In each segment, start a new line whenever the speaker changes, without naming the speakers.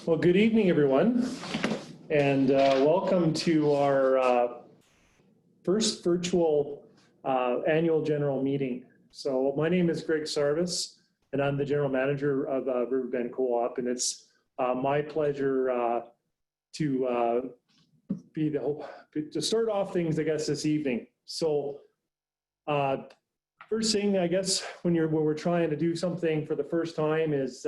Well, good evening, everyone, and welcome to our first virtual annual general meeting. So my name is Greg Sarvis, and I'm the general manager of Riverbend Co-op, and it's my pleasure to start off things, I guess, this evening. So first thing, I guess, when we're trying to do something for the first time is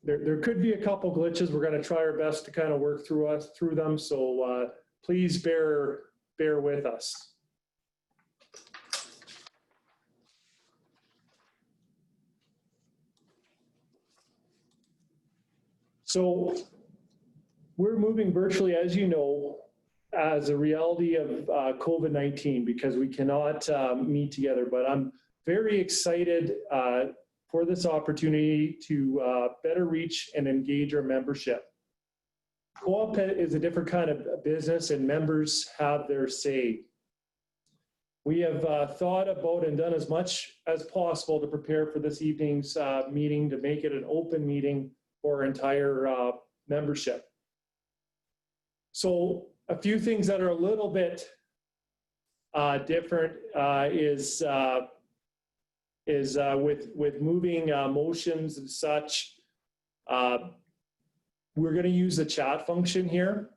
there could be a couple glitches. We're going to try our best to kind of work through them. So please bear with us. So we're moving virtually, as you know, as a reality of COVID-19 because we cannot meet together. But I'm very excited for this opportunity to better reach and engage our membership. Co-op is a different kind of business and members have their say. We have thought about and done as much as possible to prepare for this evening's meeting to make it an open meeting for our entire membership. So a few things that are a little bit different is with moving motions and such, we're going to use the chat function here.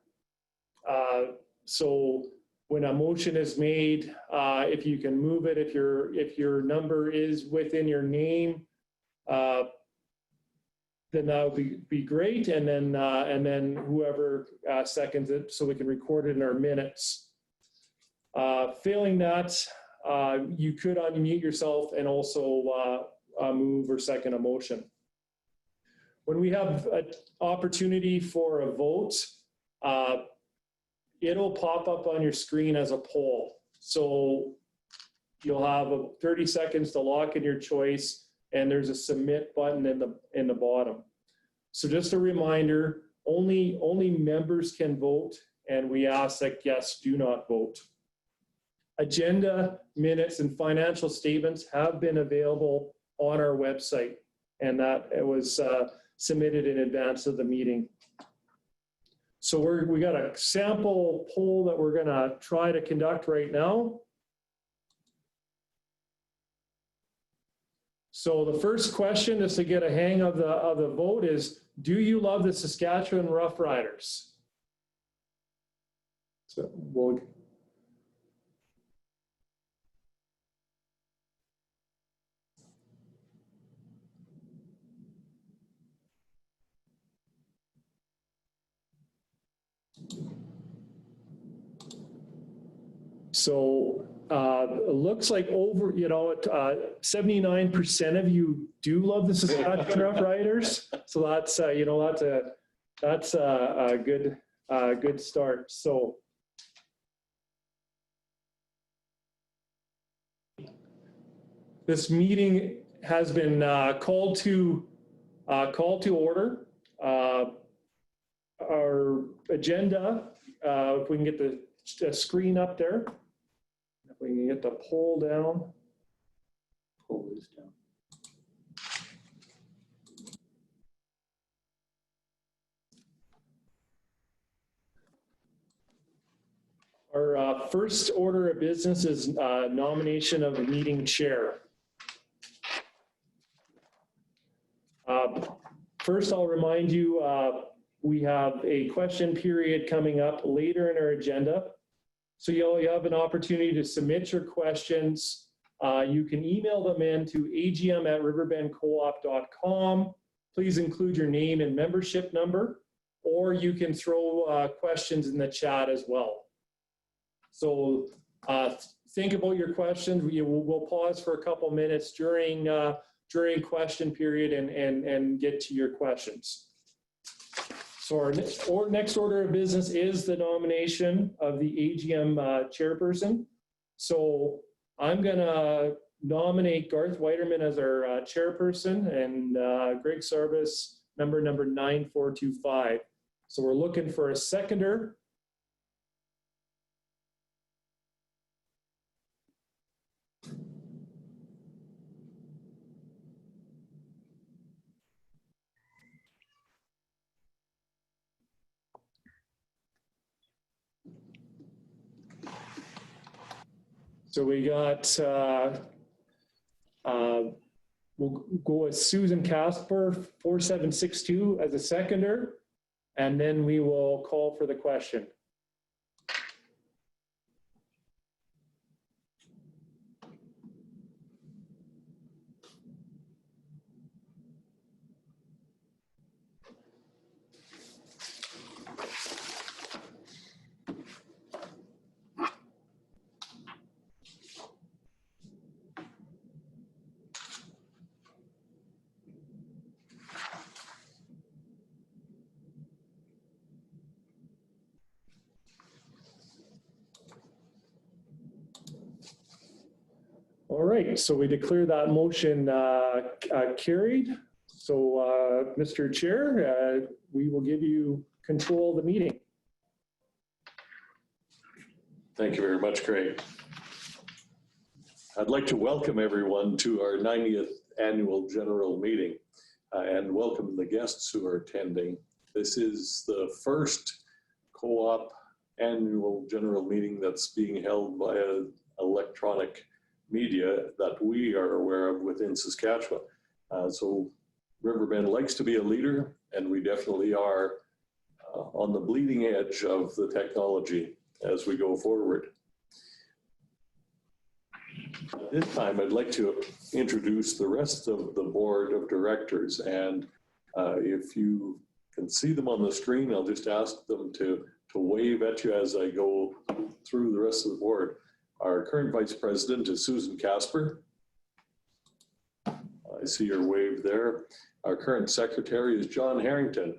So when a motion is made, if you can move it, if your number is within your name, then that would be great. And then whoever seconds it, so we can record it in our minutes. Failing that, you could unmute yourself and also move or second a motion. When we have an opportunity for a vote, it'll pop up on your screen as a poll. So you'll have 30 seconds to lock in your choice, and there's a submit button in the bottom. So just a reminder, only members can vote, and we ask that guests do not vote. Agenda, minutes, and financial statements have been available on our website, and that it was submitted in advance of the meeting. So we got a sample poll that we're going to try to conduct right now. So the first question, just to get a hang of the vote, is: do you love the Saskatchewan Roughriders? So we'll. So it looks like 79% of you do love the Saskatchewan Roughriders. So that's that's a good start. So this meeting has been called to order. Our agenda, if we can get the screen up there. If we can get the poll down. Poll is down. Our first order of business is nomination of a meeting chair. First, I'll remind you, we have a question period coming up later in our agenda. So you'll have an opportunity to submit your questions. You can email them in to agm@riverbendcoop.com. Please include your name and membership number, or you can throw questions in the chat as well. So think about your questions. We'll pause for a couple minutes during question period and get to your questions. So our next order of business is the nomination of the AGM chairperson. So I'm going to nominate Garth Whiterman as our chairperson and Greg Sarvis, number 9425. So we're looking for a seconder. So we got, we'll go with Susan Casper, 4762 as a seconder, and then we will call for the question. All right, so we declare that motion carried. So Mr. Chair, we will give you control of the meeting.
Thank you very much, Craig. I'd like to welcome everyone to our 90th annual general meeting and welcome the guests who are attending. This is the first co-op annual general meeting that's being held via electronic media that we are aware of within Saskatchewan. So Riverbend likes to be a leader, and we definitely are on the bleeding edge of the technology as we go forward. At this time, I'd like to introduce the rest of the board of directors, and if you can see them on the screen, I'll just ask them to wave at you as I go through the rest of the board. Our current vice president is Susan Casper. I see your wave there. Our current secretary is John Harrington.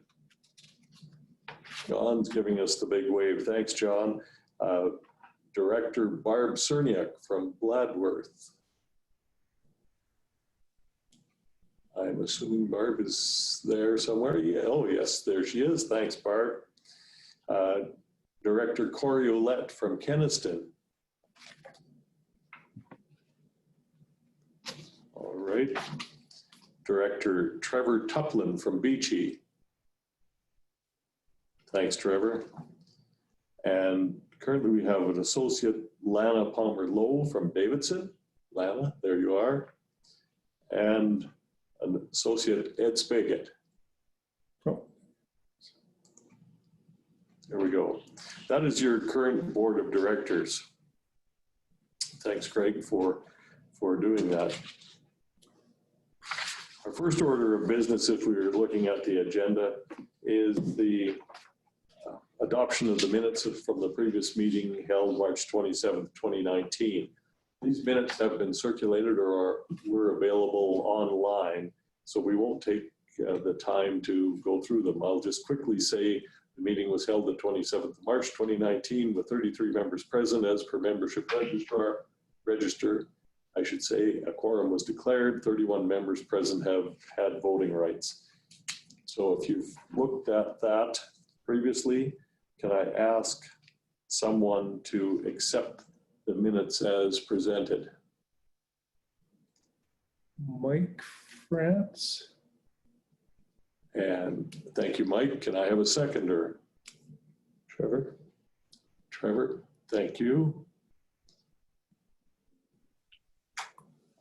John's giving us the big wave. Thanks, John. Director Barb Cerniak from Bladworth. I'm assuming Barb is there somewhere. Yeah. Oh, yes, there she is. Thanks, Barb. Director Corey Ouellette from Kenaston. All right. Director Trevor Tuplin from Beachy. Thanks, Trevor. And currently we have an associate, Lana Palmer-Lowe from Davidson. Lana, there you are. And an associate, Ed Spigot. Oh. There we go. That is your current board of directors. Thanks, Craig, for doing that. Our first order of business, if we were looking at the agenda, is the adoption of the minutes from the previous meeting held March 27th, 2019. These minutes have been circulated or were available online, so we won't take the time to go through them. I'll just quickly say the meeting was held the 27th of March 2019 with 33 members present as per membership register. I should say a quorum was declared. 31 members present have had voting rights. So if you've looked at that previously, can I ask someone to accept the minutes as presented?
Mike France.
And thank you, Mike. Can I have a seconder? Trevor? Trevor, thank you.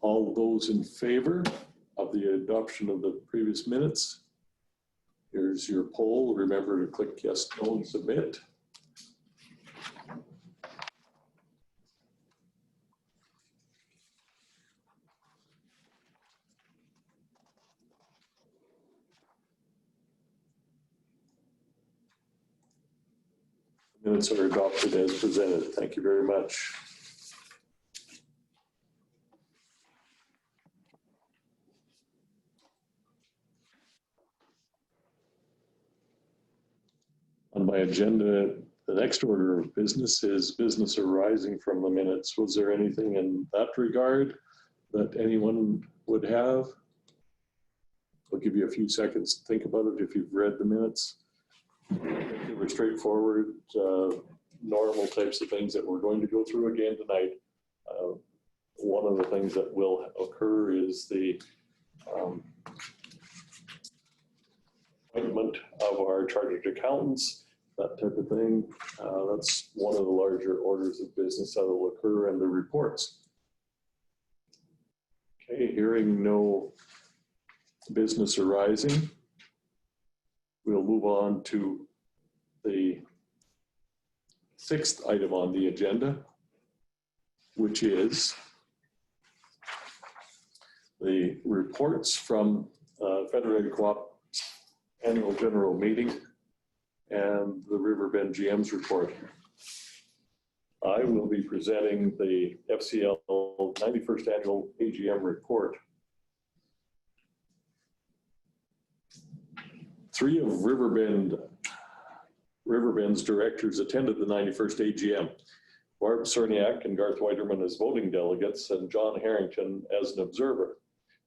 All those in favor of the adoption of the previous minutes? Here's your poll. Remember to click yes, no, and submit. The minutes are adopted as presented. Thank you very much. On my agenda, the next order of business is business arising from the minutes. Was there anything in that regard that anyone would have? I'll give you a few seconds to think about it if you've read the minutes. They were straightforward, normal types of things that we're going to go through again tonight. One of the things that will occur is the appointment of our chartered accountants. that type of thing. That's one of the larger orders of business that will occur and the reports. Okay, hearing no business arising, we'll move on to the 6th item on the agenda, which is the reports from Federated Co-op Annual General Meeting and the Riverbend GM's report. I will be presenting the FCL 91st Annual AGM report. 3 of Riverbend's directors attended the 91st AGM. Barb Cerniak and Garth Weiderman as voting delegates and John Harrington as an observer.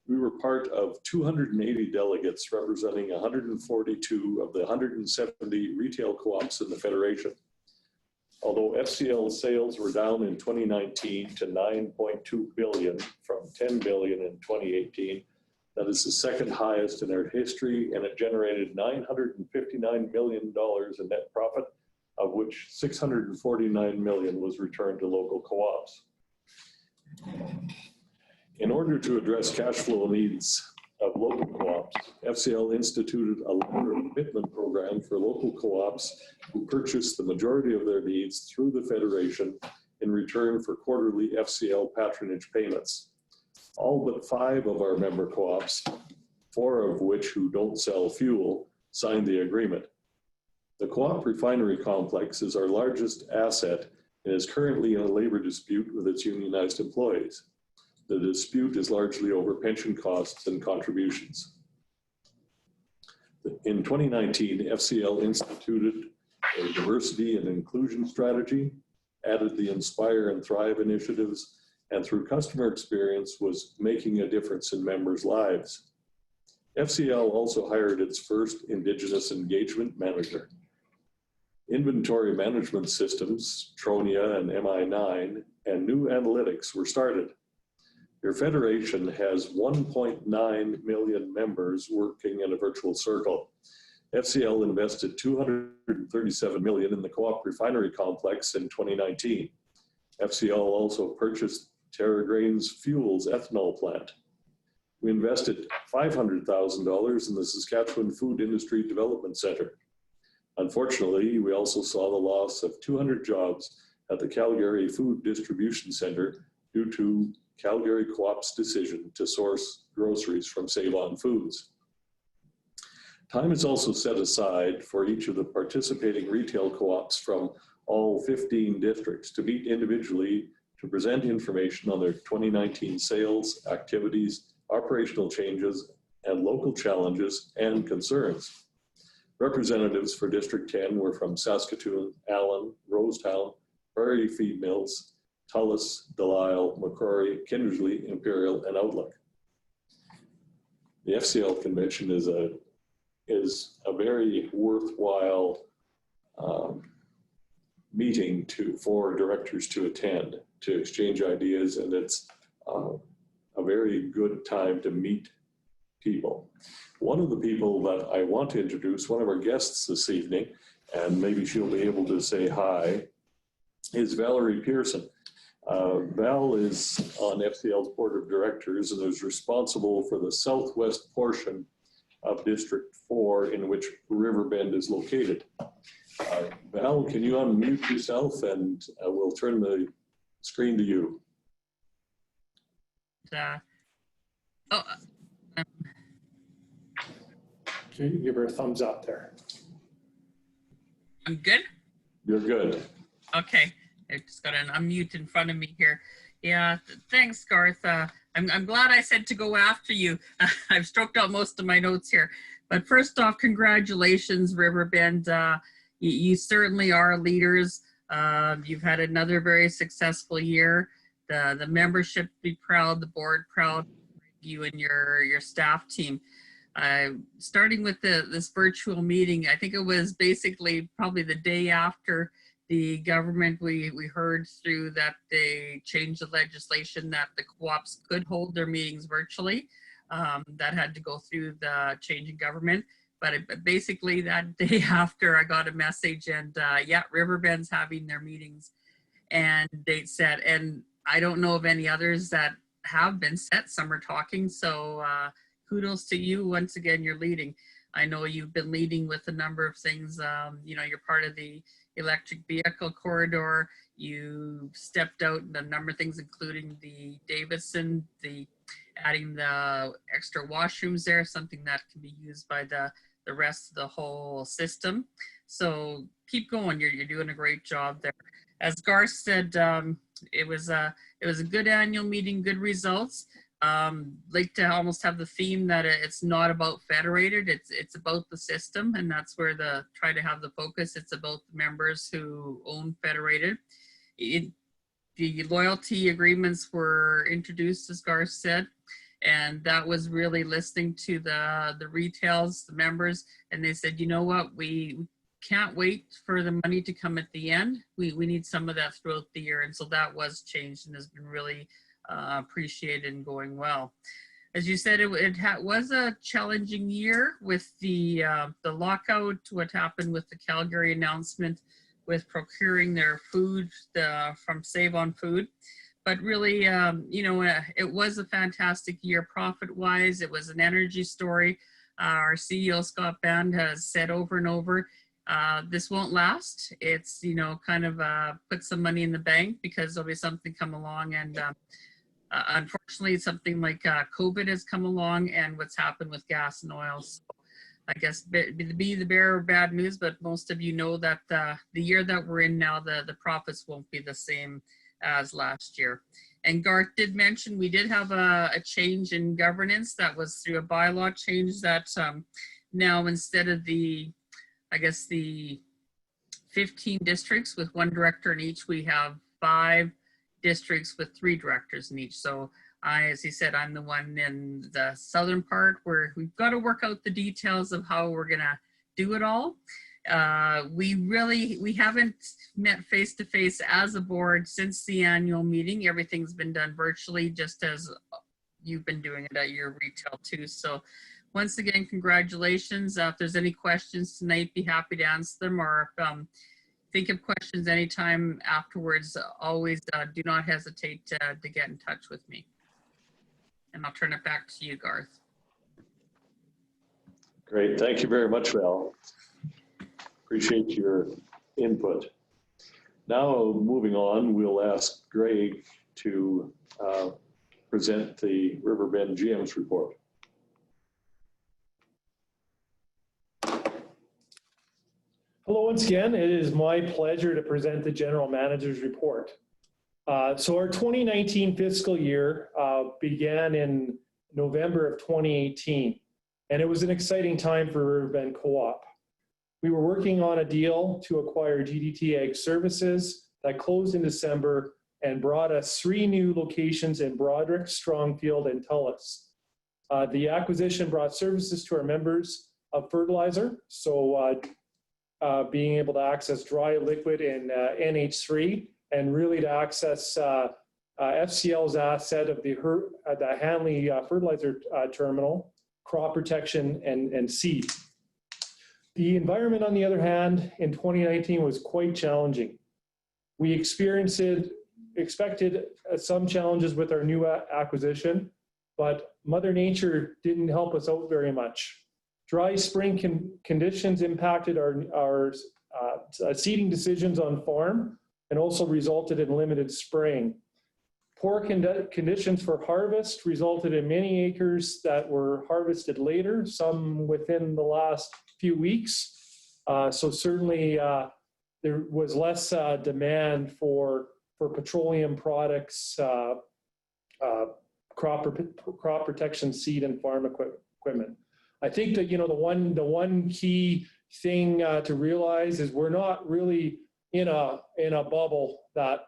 We were part of 280 delegates representing 142 of the 170 retail co-ops in the Federation. Although FCL sales were down in 2019 to 9.2 billion from 10 billion in 2018, that is the second highest in our history, and it generated $959 million in net profit, of which 649 million was returned to local co-ops. In order to address cash flow needs of local co-ops, FCL instituted a letter of commitment program for local co-ops who purchased the majority of their needs through the Federation in return for quarterly FCL patronage payments. All but 5 of our member co-ops, 4 of which who don't sell fuel, signed the agreement. The co-op refinery complex is our largest asset and is currently in a labor dispute with its unionized employees. The dispute is largely over pension costs and contributions. In 2019, FCL instituted a diversity and inclusion strategy, added the Inspire and Thrive initiatives, and through customer experience was making a difference in members' lives. FCL also hired its first Indigenous engagement manager. Inventory management systems, Tronia and MI9, and new analytics were started. Your federation has 1.9 million members working in a virtual circle. FCL invested 237 million in the co-op refinery complex in 2019. FCL also purchased Terra Grains Fuels ethanol plant. We invested $500,000 in the Saskatchewan Food Industry Development Center. Unfortunately, we also saw the loss of 200 jobs at the Calgary Food Distribution Center due to Calgary Co-op's decision to source groceries from Save On Foods. Time is also set aside for each of the participating retail co-ops from all 15 districts to meet individually to present information on their 2019 sales, activities, operational changes, and local challenges and concerns. Representatives for District 10 were from Saskatoon, Allen, Rosetown, Prairie Feed Mills, Tullis, Delisle, Macquarie, Kindersley, Imperial, and Outlook. The FCL convention is a very worthwhile meeting for directors to attend, to exchange ideas, and it's a very good time to meet people. One of the people that I want to introduce, one of our guests this evening, and maybe she'll be able to say hi, is Valerie Pearson. Val is on FCL's board of directors and is responsible for the southwest portion of District 4 in which Riverbend is located. Val, can you unmute yourself and we'll turn the screen to you.
Okay, give her a thumbs up there.
I'm good?
You're good.
Okay. I just got an unmute in front of me here. Yeah, thanks, Garth. I'm glad I said to go after you. I've stroked out most of my notes here. But first off, congratulations, Riverbend. You certainly are leaders. You've had another very successful year. The membership be proud, the board proud, you and your staff team. Starting with this virtual meeting, I think it was basically probably the day after the government, we heard through that they changed the legislation that the co-ops could hold their meetings virtually. That had to go through the change in government. But basically that day after I got a message and yeah, Riverbend's having their meetings and date set. And I don't know of any others that have been set. Some are talking. So kudos to you. Once again, you're leading. I know you've been leading with a number of things. You know, you're part of the electric vehicle corridor. You stepped out in a number of things, including the Davidson, the adding the extra washrooms there, something that can be used by the rest of the whole system. So keep going. You're doing a great job there. As Garth said, it was a good annual meeting, good results. Like to almost have the theme that it's not about federated, it's about the system, and that's where try to have the focus. It's about the members who own federated. The loyalty agreements were introduced, as Garth said, and that was really listening to the retails, the members, and they said, you know what, we can't wait for the money to come at the end. We need some of that throughout the year, and so that was changed and has been really appreciated and going well. As you said, it was a challenging year with the lockout, what happened with the Calgary announcement with procuring their food from Save on Food. But really, you know, it was a fantastic year profit-wise. It was an energy story. Our CEO, Scott Band, has said over and over, this won't last. It's, you know, kind of put some money in the bank because there'll be something come along. And unfortunately, something like COVID has come along and what's happened with gas and oil. So I guess be the bearer of bad news, but most of you know that the year that we're in now, the profits won't be the same as last year. And Garth did mention we did have a change in governance that was through a bylaw change that now instead of the 15 districts with one director in each, we have 5 districts with 3 directors in each. So as he said, I'm the one in the southern part where we've got to work out the details of how we're gonna do it all. We haven't met face to face as a board since the annual meeting. Everything's been done virtually, just as you've been doing it at your retail too. So once again, congratulations. If there's any questions tonight, be happy to answer them, or if think of questions anytime afterwards, always do not hesitate to get in touch with me. And I'll turn it back to you, Garth.
Great, thank you very much, Val. Appreciate your input. Now, moving on, we'll ask Greg to present the Riverbend GM's report.
Hello once again. It is my pleasure to present the General Manager's report. So our 2019 fiscal year began in November of 2018, and it was an exciting time for Riverbend Co-op. We were working on a deal to acquire GDT Ag Services that closed in December and brought us 3 new locations in Broderick, Strongfield, and Tullis. The acquisition brought services to our members of fertilizer, so being able to access dry, liquid, and NH3, and really to access FCL's asset of the Hanley fertilizer terminal, crop protection, and seed. The environment, on the other hand, in 2019 was quite challenging. We expected some challenges with our new acquisition, but Mother Nature didn't help us out very much. Dry spring conditions impacted our seeding decisions on farm and also resulted in limited spraying. Poor conditions for harvest resulted in many acres that were harvested later, some within the last few weeks. So certainly there was less demand for petroleum products, crop protection, seed, and farm equipment. I think that, you know, the one key thing to realize is we're not really in a bubble that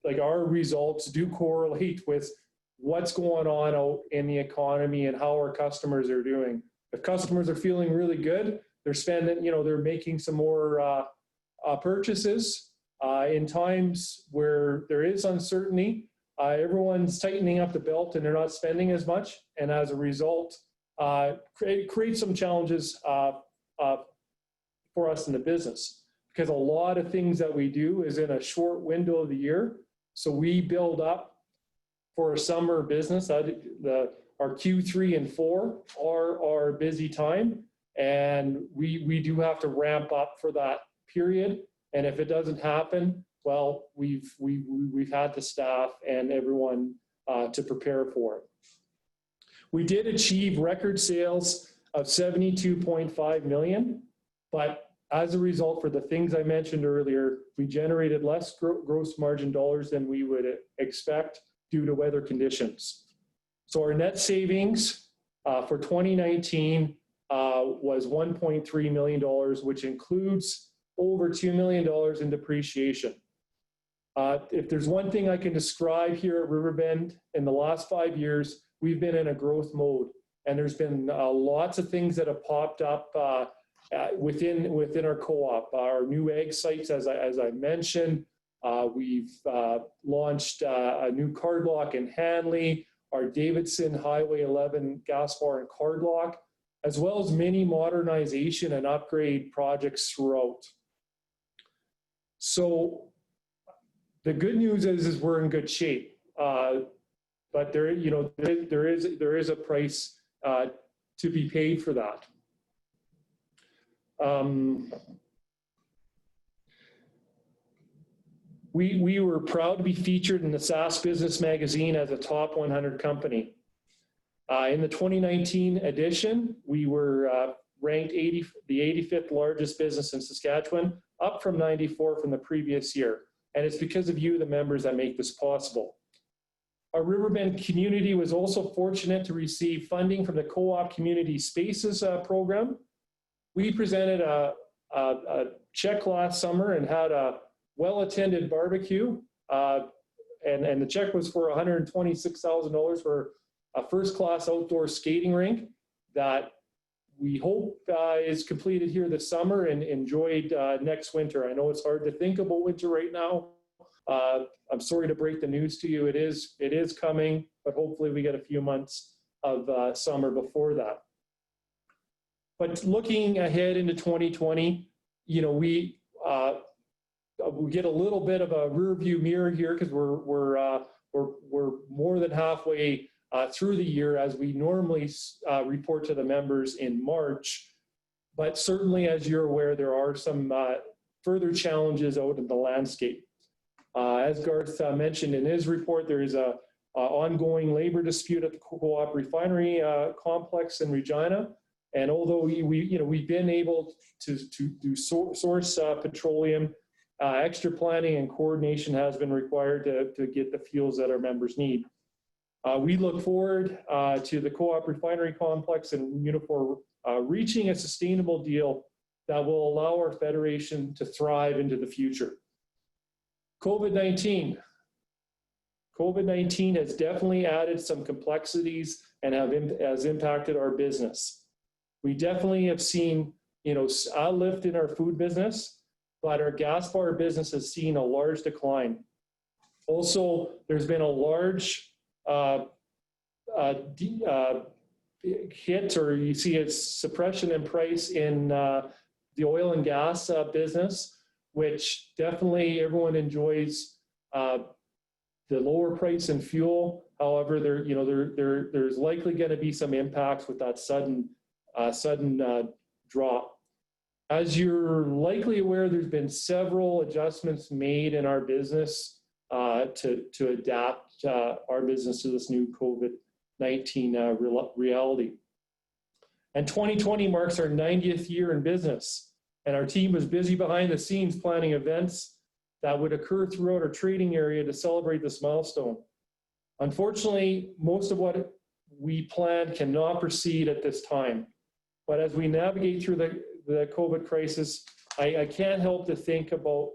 like our results do correlate with what's going on out in the economy and how our customers are doing. If customers are feeling really good, they're spending, you know, they're making some more purchases. In times where there is uncertainty, everyone's tightening up the belt and they're not spending as much. And as a result, create some challenges for us in the business, because a lot of things that we do is in a short window of the year. So we build up for a summer business. Our Q3 and 4 are our busy time, and we do have to ramp up for that period. And if it doesn't happen, well, we've had the staff and everyone to prepare for it. We did achieve record sales of 72.5 million, but as a result, for the things I mentioned earlier, we generated less gross margin dollars than we would expect due to weather conditions. So our net savings for 2019 was $1.3 million, which includes over $2 million in depreciation. If there's one thing I can describe here at Riverbend, in the last 5 years, we've been in a growth mode, and there's been lots of things that have popped up within our co-op. Our new egg sites, as I mentioned, we've launched a new card lock in Hanley, our Davidson Highway 11 gas bar and card lock, as well as many modernization and upgrade projects throughout. So the good news is we're in good shape, but there is a price to be paid for that. We were proud to be featured in the SaaS Business Magazine as a top 100 company. In the 2019 edition, we were ranked the 85th largest business in Saskatchewan, up from 94 from the previous year. And it's because of you, the members, that make this possible. Our Riverbend community was also fortunate to receive funding from the Co-op Community Spaces program. We presented a check last summer and had a well-attended barbecue, and the check was for $126,000 for a first-class outdoor skating rink that we hope is completed here this summer and enjoyed next winter. I know it's hard to think about winter right now. I'm sorry to break the news to you. It is coming, but hopefully we get a few months of summer before that. But looking ahead into 2020, we get a little bit of a rear view mirror here, because we're more than halfway through the year, as we normally report to the members in March. But certainly, as you're aware, there are some further challenges out in the landscape. As Garth mentioned in his report, there is a ongoing labor dispute at the Co-op refinery complex in Regina. And although we've been able to source petroleum, extra planning and coordination has been required to get the fuels that our members need. We look forward to the Co-op refinery complex and Unifor reaching a sustainable deal that will allow our federation to thrive into the future. COVID-19 has definitely added some complexities and has impacted our business. We definitely have seen, a lift in our food business, but our gas bar business has seen a large decline. Also, there's been a large hit, or you see a suppression in price in the oil and gas business, which definitely everyone enjoys the lower price in fuel. However, there's likely going to be some impacts with that sudden drop. As you're likely aware, there's been several adjustments made in our business to adapt our business to this new COVID-19 reality. And 2020 marks our 90th year in business, and our team was busy behind the scenes planning events that would occur throughout our trading area to celebrate this milestone. Unfortunately, most of what we planned cannot proceed at this time. But as we navigate through the COVID crisis, I can't help to think about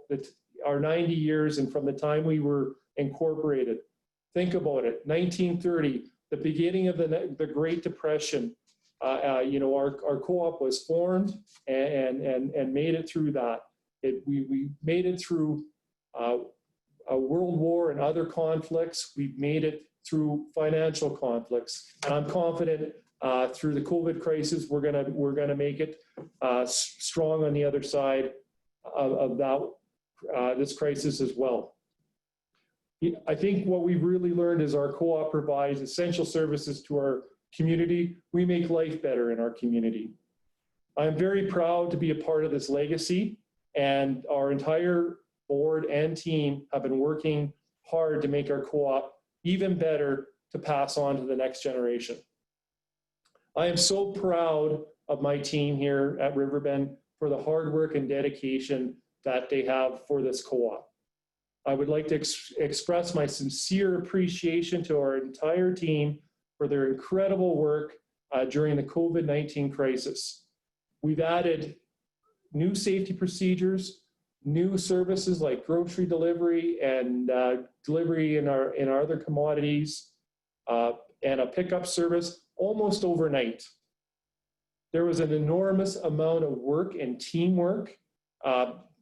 our 90 years and from the time we were incorporated. Think about it, 1930, the beginning of the Great Depression. Our co-op was formed and made it through that. We made it through a world war and other conflicts. We've made it through financial conflicts. And I'm confident through the COVID crisis. We're gonna make it strong on the other side of this crisis as well. I think what we've really learned is our co-op provides essential services to our community. We make life better in our community. I'm very proud to be a part of this legacy, and our entire board and team have been working hard to make our co-op even better to pass on to the next generation. I am so proud of my team here at Riverbend for the hard work and dedication that they have for this co-op. I would like to express my sincere appreciation to our entire team for their incredible work during the COVID-19 crisis. We've added new safety procedures, new services like grocery delivery and delivery in our other commodities, and a pickup service almost overnight. There was an enormous amount of work and teamwork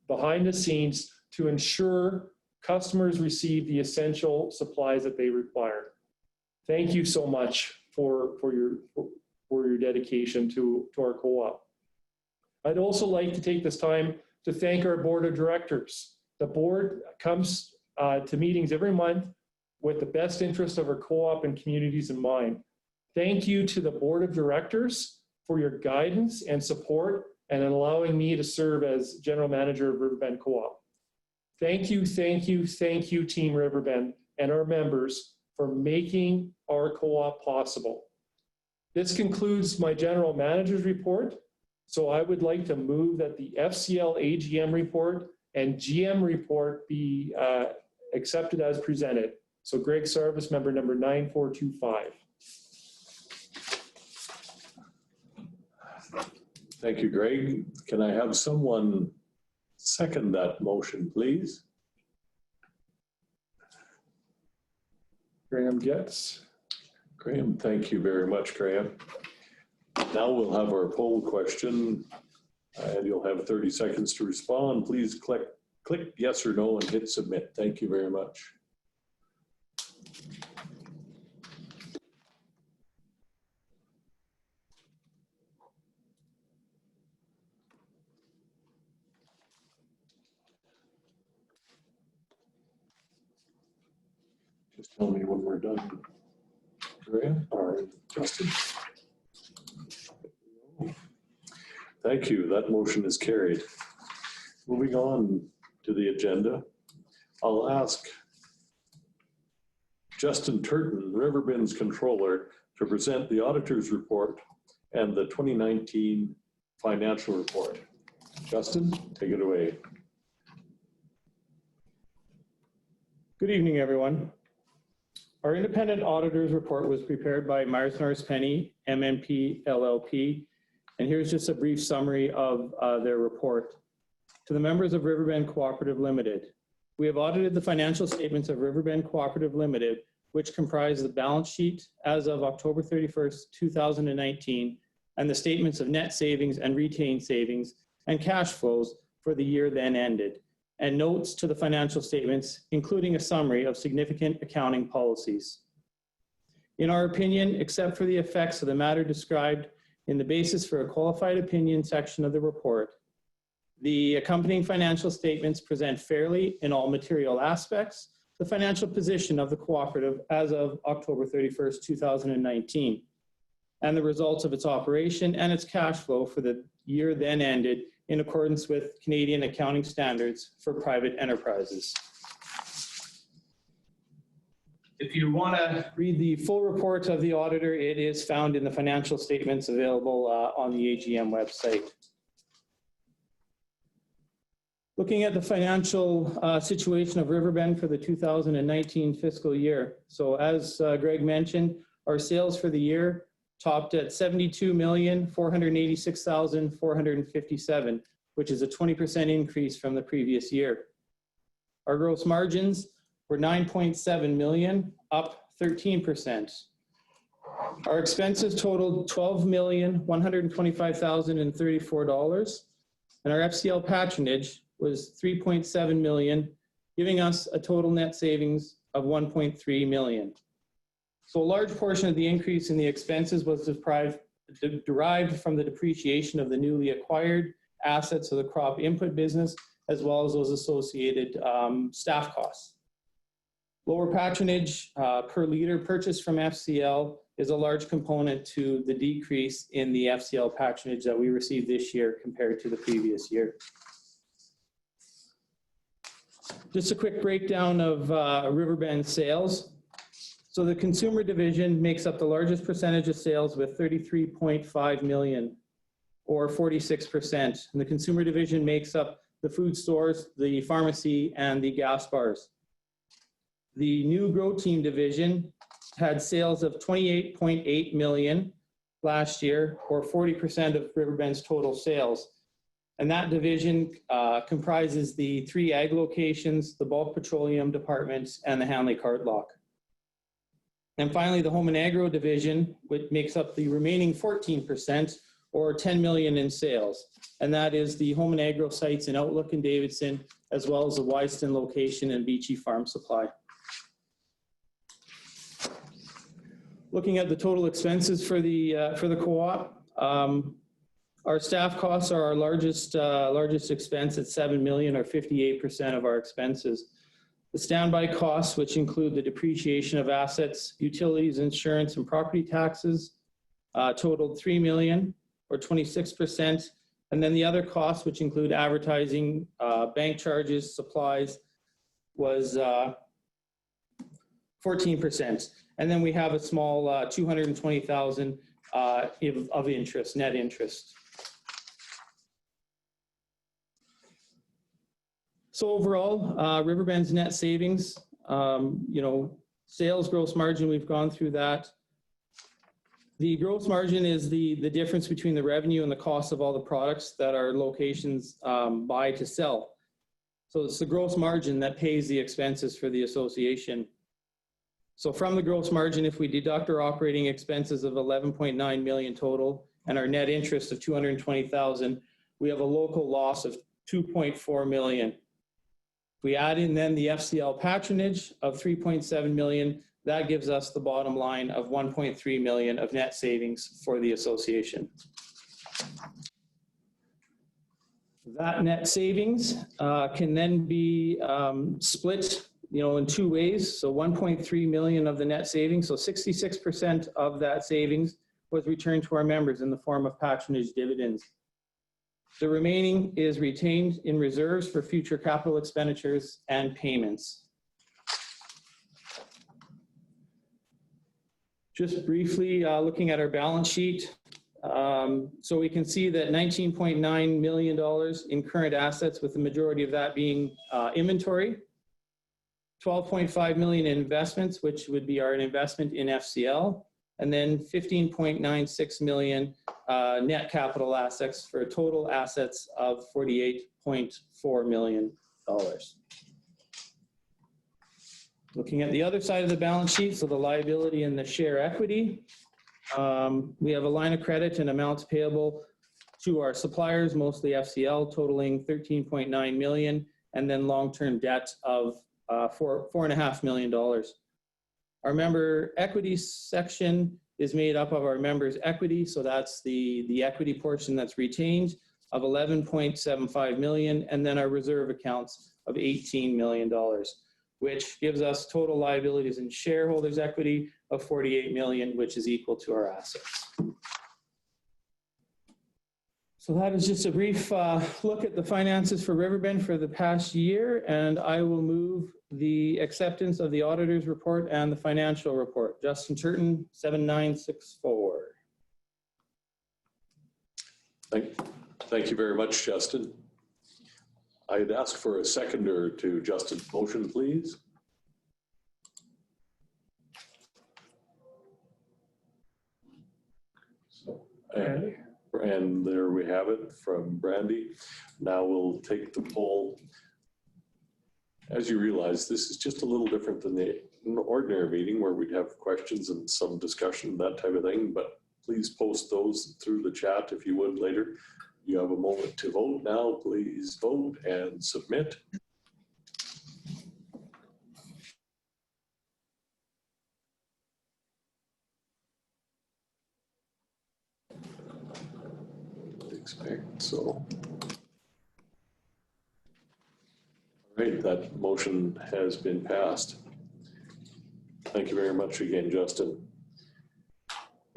behind the scenes to ensure customers receive the essential supplies that they require. Thank you so much for your dedication to our co-op. I'd also like to take this time to thank our board of directors. The board comes to meetings every month with the best interest of our co-op and communities in mind. Thank you to the board of directors for your guidance and support and allowing me to serve as general manager of Riverbend Co-op. Thank you, thank you, thank you, Team Riverbend and our members for making our co-op possible. This concludes my general manager's report. So I would like to move that the FCL AGM report and GM report be accepted as presented. So Greg Sarvis, member number 9425.
Thank you, Greg. Can I have someone second that motion, please?
Graham Getz.
Graham, thank you very much, Graham. Now we'll have our poll question, and you'll have 30 seconds to respond. Please click yes or no and hit submit. Thank you very much. Just tell me when we're done. Graham or Justin? Thank you. That motion is carried. Moving on to the agenda, I'll ask Justin Turton, Riverbend's controller, to present the auditor's report and the 2019 financial report. Justin, take it away.
Good evening, everyone. Our independent auditor's report was prepared by Myers Norris Penny, MNP LLP, and here's just a brief summary of their report. To the members of Riverbend Cooperative Limited, we have audited the financial statements of Riverbend Cooperative Limited, which comprise the balance sheet as of October 31st, 2019, and the statements of net savings and retained savings and cash flows for the year then ended, and notes to the financial statements, including a summary of significant accounting policies. In our opinion, except for the effects of the matter described in the basis for a qualified opinion section of the report, the accompanying financial statements present fairly in all material aspects the financial position of the cooperative as of October 31st, 2019, and the results of its operation and its cash flow for the year then ended in accordance with Canadian accounting standards for private enterprises. If you want to read the full report of the auditor, it is found in the financial statements available on the AGM website. Looking at the financial situation of Riverbend for the 2019 fiscal year. So as Greg mentioned, our sales for the year topped at $72,486,457, which is a 20% increase from the previous year. Our gross margins were $9.7 million, up 13%. Our expenses totaled $12,125,034, and our FCL patronage was $3.7 million, giving us a total net savings of $1.3 million. So a large portion of the increase in the expenses was derived from the depreciation of the newly acquired assets of the crop input business, as well as those associated staff costs. Lower patronage per liter purchased from FCL is a large component to the decrease in the FCL patronage that we received this year compared to the previous year. Just a quick breakdown of Riverbend sales. So the consumer division makes up the largest percentage of sales with 33.5 million, or 46%. And the consumer division makes up the food stores, the pharmacy, and the gas bars. The new Grow Team division had sales of 28.8 million last year, or 40% of Riverbend's total sales. And that division comprises the 3 ag locations, the bulk petroleum departments, and the Hanley Cart Lock. And finally, the Home and Agro division, which makes up the remaining 14%, or 10 million in sales. And that is the Home and Agro sites in Outlook and Davidson, as well as the Wyston location and Beachy Farm Supply. Looking at the total expenses for the co-op, our staff costs are our largest expense at 7 million, or 58% of our expenses. The standby costs, which include the depreciation of assets, utilities, insurance, and property taxes, totaled 3 million, or 26%. And then the other costs, which include advertising, bank charges, supplies, was 14%. And then we have a small 220,000 of interest, net interest. So overall, Riverbend's net savings, sales gross margin, we've gone through that. The gross margin is the difference between the revenue and the cost of all the products that our locations buy to sell. So it's the gross margin that pays the expenses for the association. So from the gross margin, if we deduct our operating expenses of 11.9 million total and our net interest of 220,000, we have a local loss of 2.4 million. If we add in then the FCL patronage of 3.7 million, that gives us the bottom line of 1.3 million of net savings for the association. That net savings can then be split in 2 ways. So 1.3 million of the net savings, so 66% of that savings was returned to our members in the form of patronage dividends. The remaining is retained in reserves for future capital expenditures and payments. Just briefly looking at our balance sheet. So we can see that $19.9 million in current assets, with the majority of that being inventory. 12.5 million in investments, which would be our investment in FCL, and then 15.96 million net capital assets, for total assets of $48.4 million. Looking at the other side of the balance sheet, so the liability and the share equity, we have a line of credit and amounts payable to our suppliers, mostly FCL, totaling 13.9 million, and then long-term debt of $4.5 million. Our member equity section is made up of our members' equity, so that's the equity portion that's retained of 11.75 million, and then our reserve accounts of $18 million, which gives us total liabilities and shareholders' equity of 48 million, which is equal to our assets. So that is just a brief look at the finances for Riverbend for the past year, and I will move the acceptance of the auditor's report and the financial report. Justin Turton, 7964.
Thank you very much, Justin. I'd ask for a seconder to Justin's motion, please. And there we have it from Brandy. Now we'll take the poll. As you realize, this is just a little different than the ordinary meeting where we'd have questions and some discussion, that type of thing, but please post those through the chat if you would later. You have a moment to vote now. Please vote and submit. expect so. All right, that motion has been passed. Thank you very much again, Justin.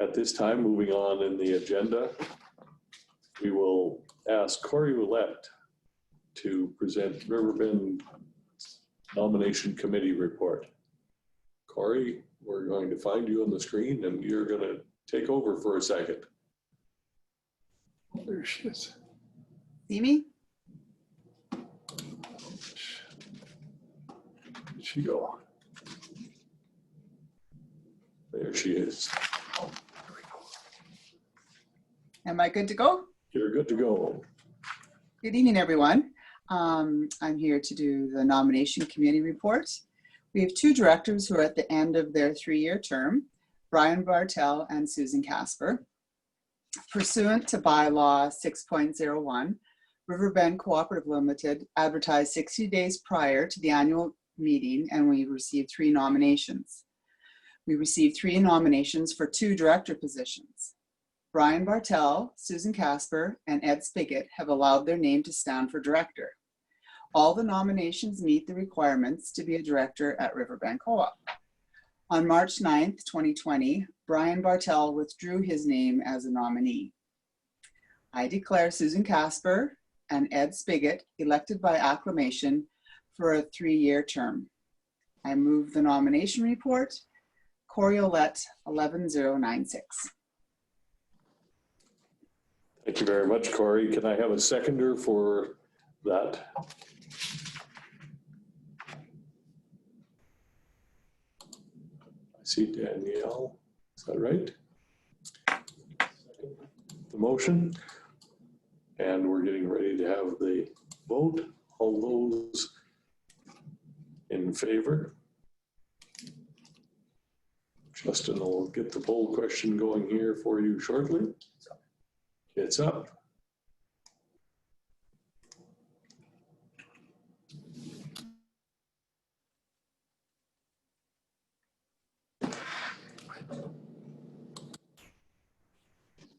At this time, moving on in the agenda, we will ask Corey Ouellette to present Riverbend Nomination Committee report. Corey, we're going to find you on the screen and you're going to take over for a second. There she is.
See me?
Where'd she go? There she is.
Am I good to go?
You're good to go.
Good evening, everyone. I'm here to do the nomination committee report. We have two directors who are at the end of their 3-year term, Brian Bartel and Susan Casper. Pursuant to bylaw 6.01, Riverbend Cooperative Limited advertised 60 days prior to the annual meeting, and we received 3 nominations. We received 3 nominations for 2 director positions. Brian Bartel, Susan Casper, and Ed Spigot have allowed their name to stand for director. All the nominations meet the requirements to be a director at Riverbend Co-op. On March 9th, 2020, Brian Bartel withdrew his name as a nominee. I declare Susan Casper and Ed Spigot elected by acclamation for a 3-year term. I move the nomination report, Corey Ouellette, 11096.
Thank you very much, Corey. Can I have a seconder for that? I see Danielle. Is that right? The motion. And we're getting ready to have the vote. All those in favor? Justin will get the poll question going here for you shortly. It's up.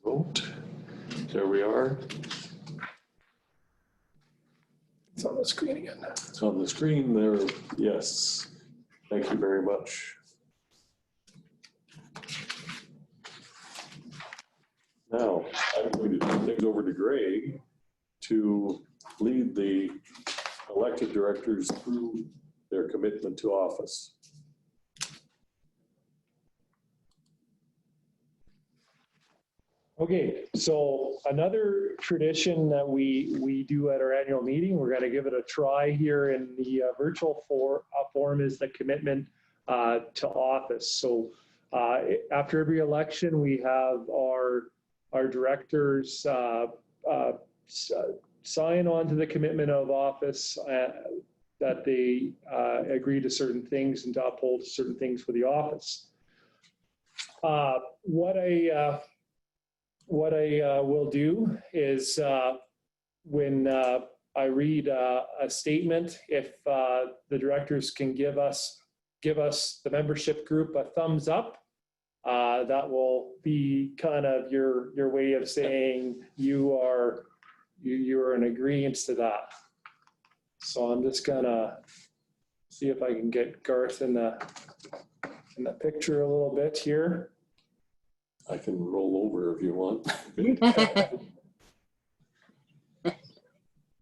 Vote. There we are.
It's on the screen again.
It's on the screen there. Yes. Thank you very much. Now, I'm going to turn things over to Greg to lead the elected directors through their commitment to office.
Okay, so another tradition that we do at our annual meeting, we're going to give it a try here in the virtual form, is the commitment to office. So after every election, we have our directors sign on to the commitment of office that they agree to certain things and to uphold certain things for the office. What I will do is when I read a statement, if the directors can give us, the membership group, a thumbs up, that will be kind of your way of saying you are in agreement to that. So I'm just gonna see if I can get Garth in the picture a little bit here.
I can roll over if you want.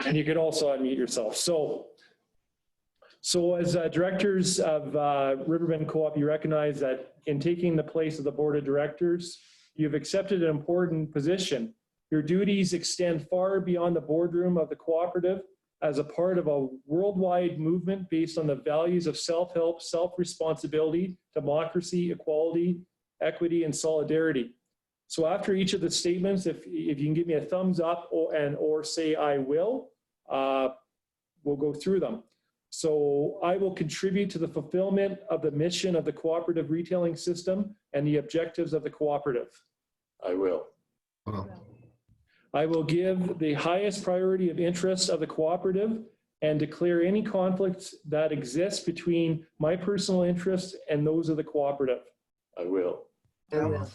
And you could also unmute yourself. So as directors of Riverbend Co-op, you recognize that in taking the place of the board of directors, you've accepted an important position. Your duties extend far beyond the boardroom of the cooperative as a part of a worldwide movement based on the values of self-help, self-responsibility, democracy, equality, equity, and solidarity. So after each of the statements, if you can give me a thumbs up or say I will, we'll go through them. So I will contribute to the fulfillment of the mission of the cooperative retailing system and the objectives of the cooperative.
I will.
I will give the highest priority of interest of the cooperative and declare any conflicts that exist between my personal interests and those of the cooperative.
I will.
I will.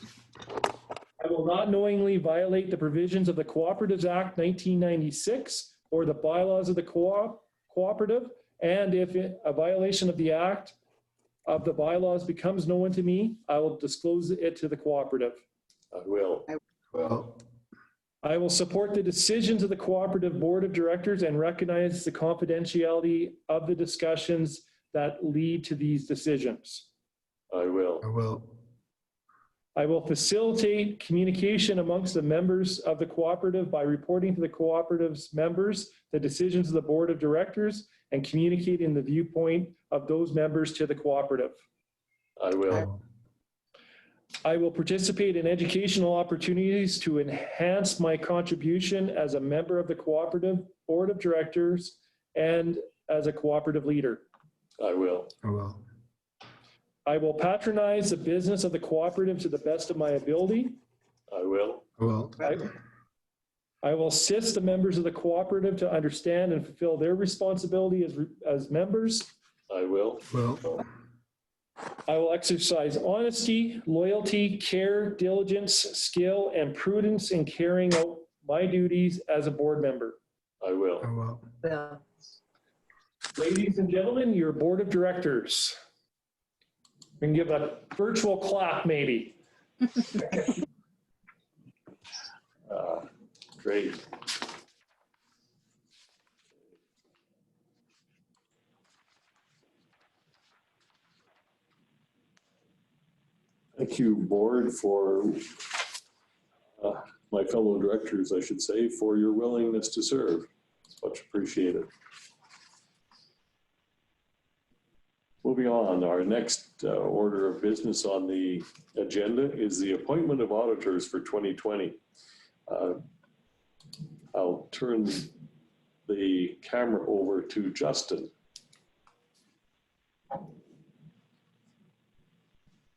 I will not knowingly violate the provisions of the Cooperatives Act 1996 or the bylaws of the cooperative. And if a violation of the act of the bylaws becomes known to me, I will disclose it to the cooperative.
I will.
Well,
I will support the decisions of the cooperative board of directors and recognize the confidentiality of the discussions that lead to these decisions.
I will.
I will.
I will facilitate communication amongst the members of the cooperative by reporting to the cooperative's members the decisions of the board of directors and communicating the viewpoint of those members to the cooperative.
I will.
I will participate in educational opportunities to enhance my contribution as a member of the cooperative board of directors and as a cooperative leader.
I will.
I will.
I will patronize the business of the cooperative to the best of my ability.
I will.
I will.
I will assist the members of the cooperative to understand and fulfill their responsibility as members.
I will.
Well,
I will exercise honesty, loyalty, care, diligence, skill, and prudence in carrying out my duties as a board member.
I will.
I will.
Well,
Ladies and gentlemen, your board of directors. We can give a virtual clap, maybe.
Great. Thank you, board, for my fellow directors, I should say, for your willingness to serve. It's much appreciated. Moving on, our next order of business on the agenda is the appointment of auditors for 2020. I'll turn the camera over to Justin.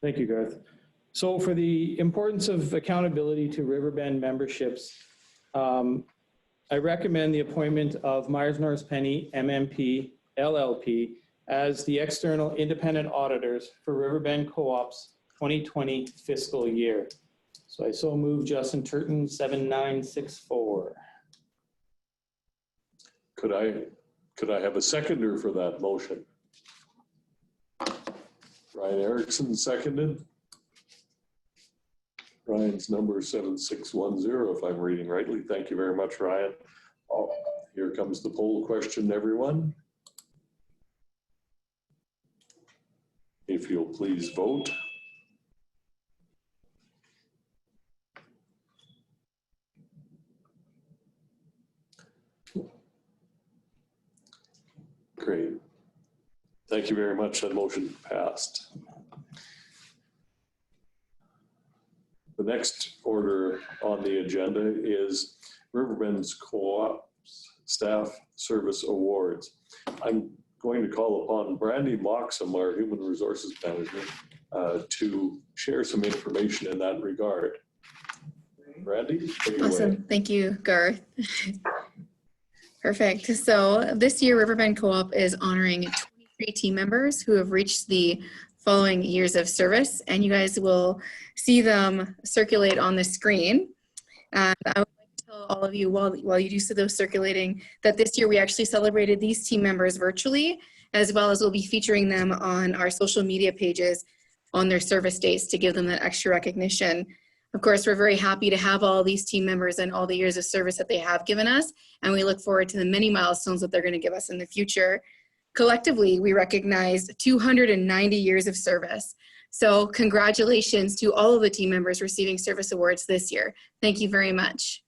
Thank you, Garth. So for the importance of accountability to Riverbend memberships, I recommend the appointment of Myers Norris Penny MMP LLP as the external independent auditors for Riverbend Co-op's 2020 fiscal year. So I so move Justin Turton 7964.
Could I have a seconder for that motion? Ryan Erickson seconded. Ryan's number 7610, if I'm reading rightly. Thank you very much, Ryan. Oh, here comes the poll question, everyone. If you'll please vote. Great. Thank you very much. That motion passed. The next order on the agenda is Riverbend's Co-op Staff Service Awards. I'm going to call upon Brandy Moxham, our Human Resources Manager, to share some information in that regard. Brandy, take it
Awesome.
away.
Thank you, Garth. Perfect. So this year, Riverbend Co-op is honoring 23 team members who have reached the following years of service, and you guys will see them circulate on the screen. And I would like to tell all of you while you do see those circulating that this year we actually celebrated these team members virtually, as well as we'll be featuring them on our social media pages on their service days to give them that extra recognition. Of course, we're very happy to have all these team members and all the years of service that they have given us, and we look forward to the many milestones that they're going to give us in the future. Collectively, we recognize 290 years of service. So congratulations to all of the team members receiving service awards this year. Thank you very much.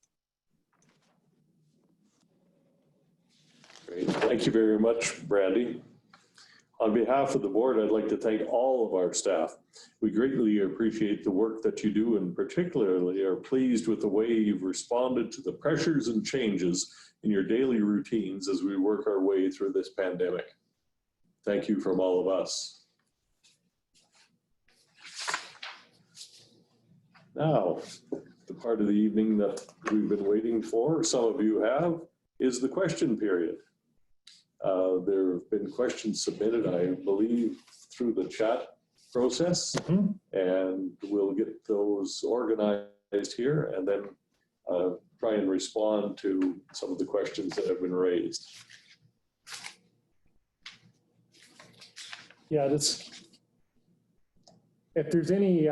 Great. Thank you very much, Brandy. On behalf of the board, I'd like to thank all of our staff. We greatly appreciate the work that you do, and particularly are pleased with the way you've responded to the pressures and changes in your daily routines as we work our way through this pandemic. Thank you from all of us. Now, the part of the evening that we've been waiting for, some of you have, is the question period. There have been questions submitted, I believe, through the chat process, and we'll get those organized here, and then try and respond to some of the questions that have been raised.
Yeah, if there's any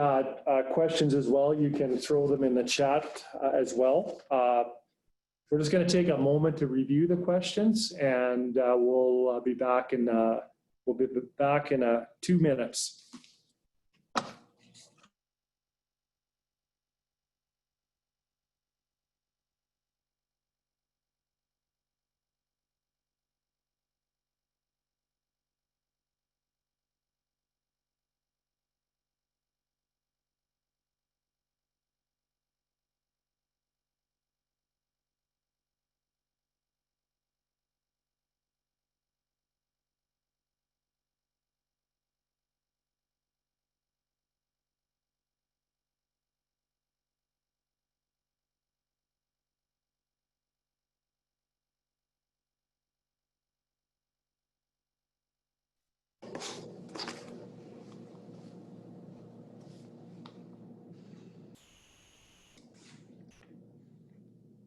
questions as well, you can throw them in the chat as well. We're just going to take a moment to review the questions, and we'll be back in 2 minutes.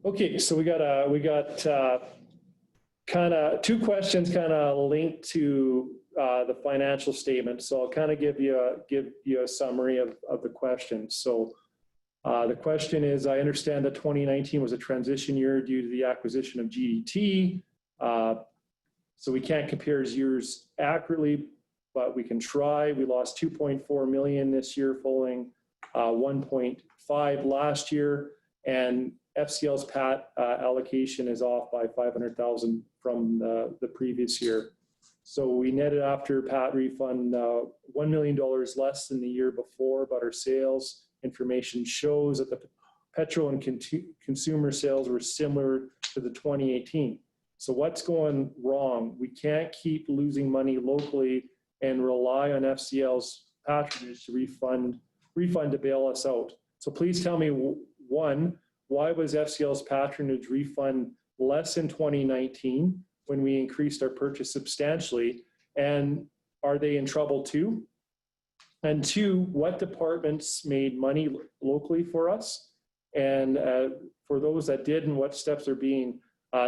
Okay, so we got kind of 2 questions kind of linked to the financial statement. So I'll kind of give you a summary of the questions. So the question is, I understand that 2019 was a transition year due to the acquisition of GDT. So we can't compare years accurately, but we can try. We lost 2.4 million this year following 1.5 last year, and FCL's PAT allocation is off by 500,000 from the previous year. So we netted after PAT refund $1 million less than the year before, but our sales information shows that the petrol and consumer sales were similar to the 2018. So what's going wrong? We can't keep losing money locally and rely on FCL's patronage to refund to bail us out. So please tell me, 1, why was FCL's patronage refund less in 2019 when we increased our purchase substantially? And are they in trouble too? And 2, what departments made money locally for us? And for those that didn't, what steps are being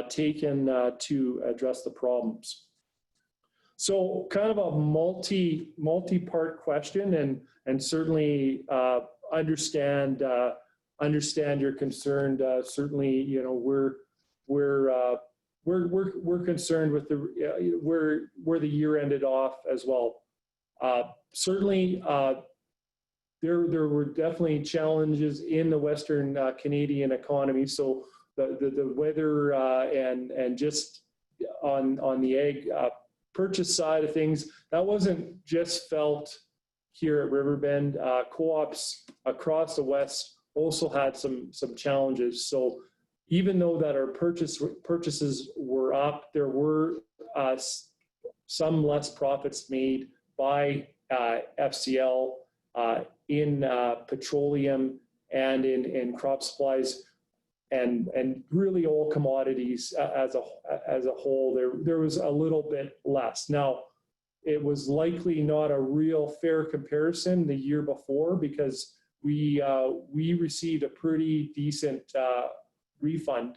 taken to address the problems? So kind of a multi-part question, and certainly understand you're concerned. Certainly, you know, we're concerned with where the year ended off as well. Certainly, there were definitely challenges in the Western Canadian economy. So the weather and just on the ag purchase side of things, that wasn't just felt here at Riverbend. Co-ops across the West also had some challenges. So even though that our purchases were up, there were some less profits made by FCL in petroleum and in crop supplies, and really all commodities as a whole. There was a little bit less. Now, it was likely not a real fair comparison the year before, because we received a pretty decent refund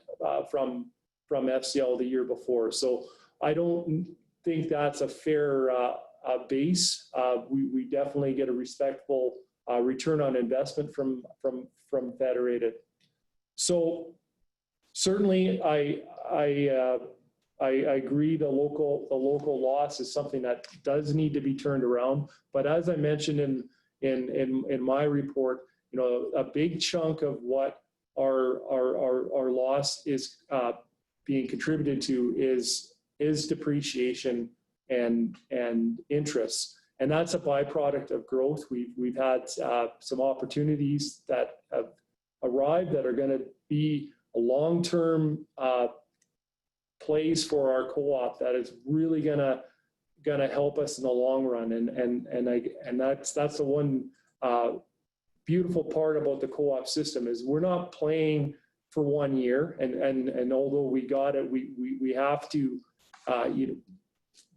from FCL the year before. So I don't think that's a fair base. We definitely get a respectful return on investment from Federated. So certainly I agree the local loss is something that does need to be turned around. But as I mentioned in my report, you know, a big chunk of what our loss is being contributed to is depreciation and interest, and that's a byproduct of growth. We've had some opportunities that have arrived that are going to be a long-term plays for our co-op that is really gonna help us in the long run, and that's the one beautiful part about the co-op system is we're not playing for 1 year, and although we got it, we have to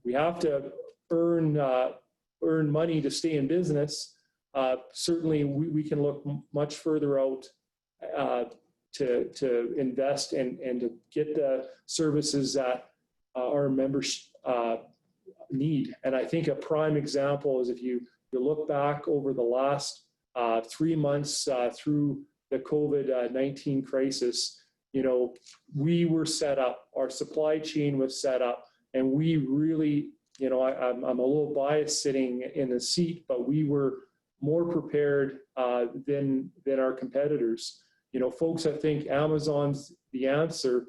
we have to earn money to stay in business. Certainly we can look much further out to invest and to get the services that our members need. And I think a prime example is if you look back over the last 3 months through the COVID-19 crisis, you know, we were set up, our supply chain was set up, and we really, you know, I'm a little biased sitting in the seat, but we were more prepared than our competitors. You know, folks that think Amazon's the answer,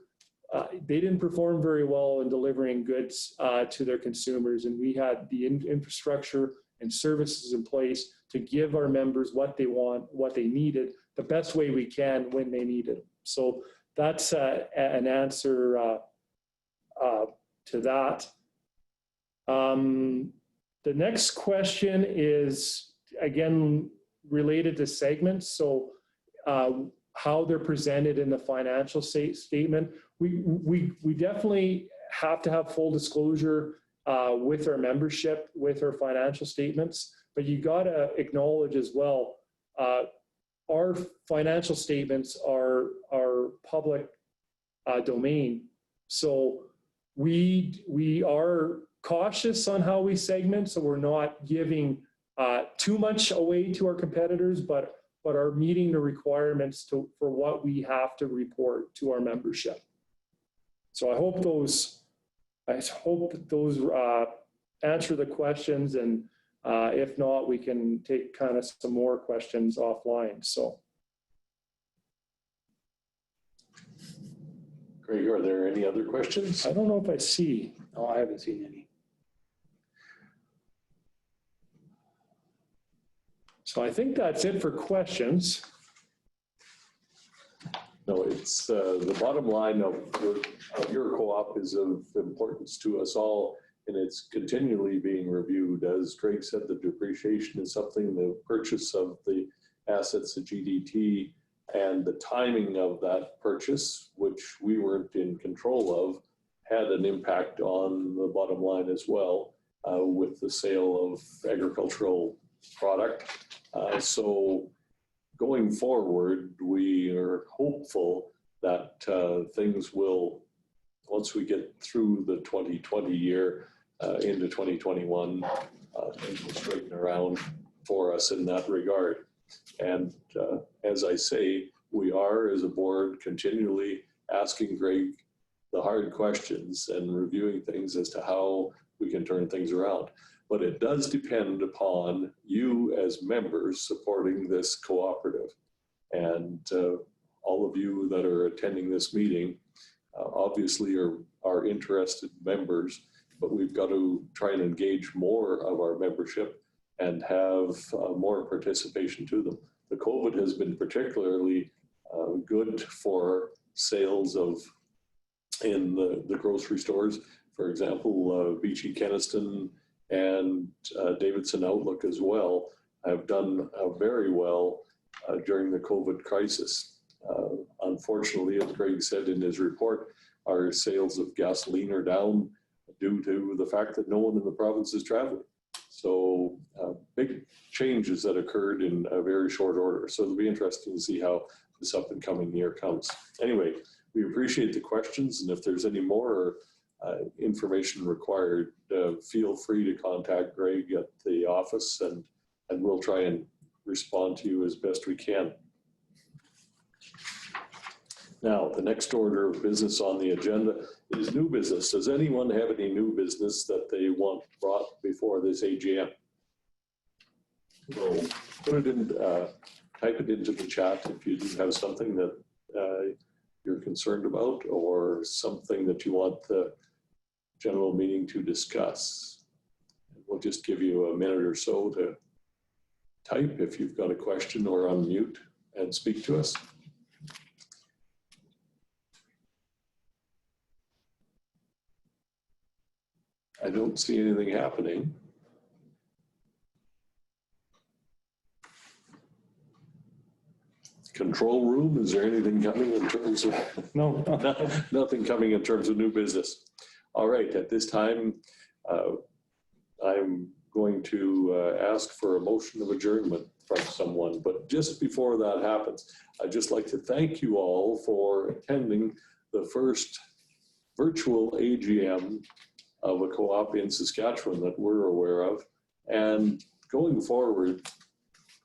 they didn't perform very well in delivering goods to their consumers, and we had the infrastructure and services in place to give our members what they want, what they needed, the best way we can when they need it. So that's an answer to that. The next question is, again, related to segments. So how they're presented in the financial statement. We definitely have to have full disclosure with our membership, with our financial statements, but you got to acknowledge as well, our financial statements are public domain. So we are cautious on how we segment, so we're not giving too much away to our competitors, but are meeting the requirements for what we have to report to our membership. So I hope those answer the questions, and if not, we can take kind of some more questions offline. So.
Greg, are there any other questions?
I don't know if I see.
No, I haven't seen any.
So I think that's it for questions.
No, it's the bottom line of your co-op is of importance to us all, and it's continually being reviewed. As Greg said, the depreciation is something, the purchase of the assets of GDT and the timing of that purchase, which we weren't in control of, had an impact on the bottom line as well with the sale of agricultural product. So going forward, we are hopeful that things will, once we get through the 2020 year into 2021, things will straighten around for us in that regard. And as I say, we are, as a board, continually asking Greg the hard questions and reviewing things as to how we can turn things around. But it does depend upon you as members supporting this cooperative. And all of you that are attending this meeting obviously are interested members, but we've got to try and engage more of our membership and have more participation to them. The COVID has been particularly good for sales in the grocery stores. For example, Beachy Kenniston and Davidson Outlook as well have done very well during the COVID crisis. Unfortunately, as Greg said in his report, our sales of gasoline are down due to the fact that no one in the province is traveling. So big changes that occurred in a very short order. So it'll be interesting to see how this up and coming year comes. Anyway, we appreciate the questions, and if there's any more information required, feel free to contact Greg at the office, and we'll try and respond to you as best we can. Now, the next order of business on the agenda is new business. Does anyone have any new business that they want brought before this AGM? We'll put it in, type it into the chat if you do have something that you're concerned about or something that you want the general meeting to discuss. We'll just give you a minute or so to type if you've got a question, or unmute and speak to us. I don't see anything happening. Control room, is there anything coming in terms of?
No.
Nothing coming in terms of new business. All right, at this time, I'm going to ask for a motion of adjournment from someone. But just before that happens, I'd just like to thank you all for attending the first virtual AGM of a co-op in Saskatchewan that we're aware of. And going forward,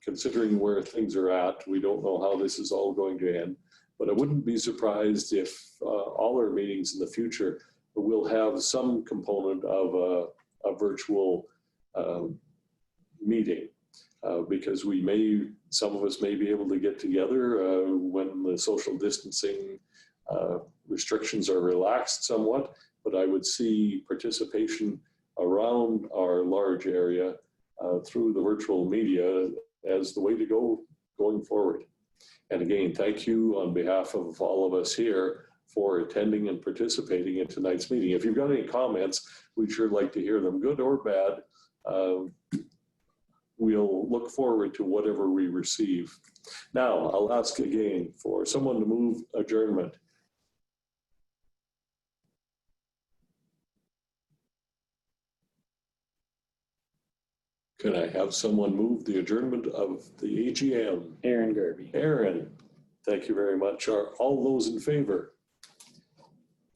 considering where things are at, we don't know how this is all going to end, but I wouldn't be surprised if all our meetings in the future will have some component of a virtual meeting, because some of us may be able to get together when the social distancing restrictions are relaxed somewhat, but I would see participation around our large area through the virtual media as the way to go going forward. And again, thank you on behalf of all of us here for attending and participating in tonight's meeting. If you've got any comments, we'd sure like to hear them, good or bad. We'll look forward to whatever we receive. Now, I'll ask again for someone to move adjournment. Can I have someone move the adjournment of the AGM?
Aaron Garvey.
Aaron, thank you very much. Are all those in favor?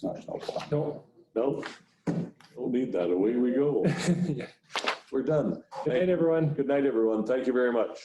No.
No? Don't need that. Away we go.
Yeah.
We're done.
Good night, everyone.
Good night, everyone. Thank you very much.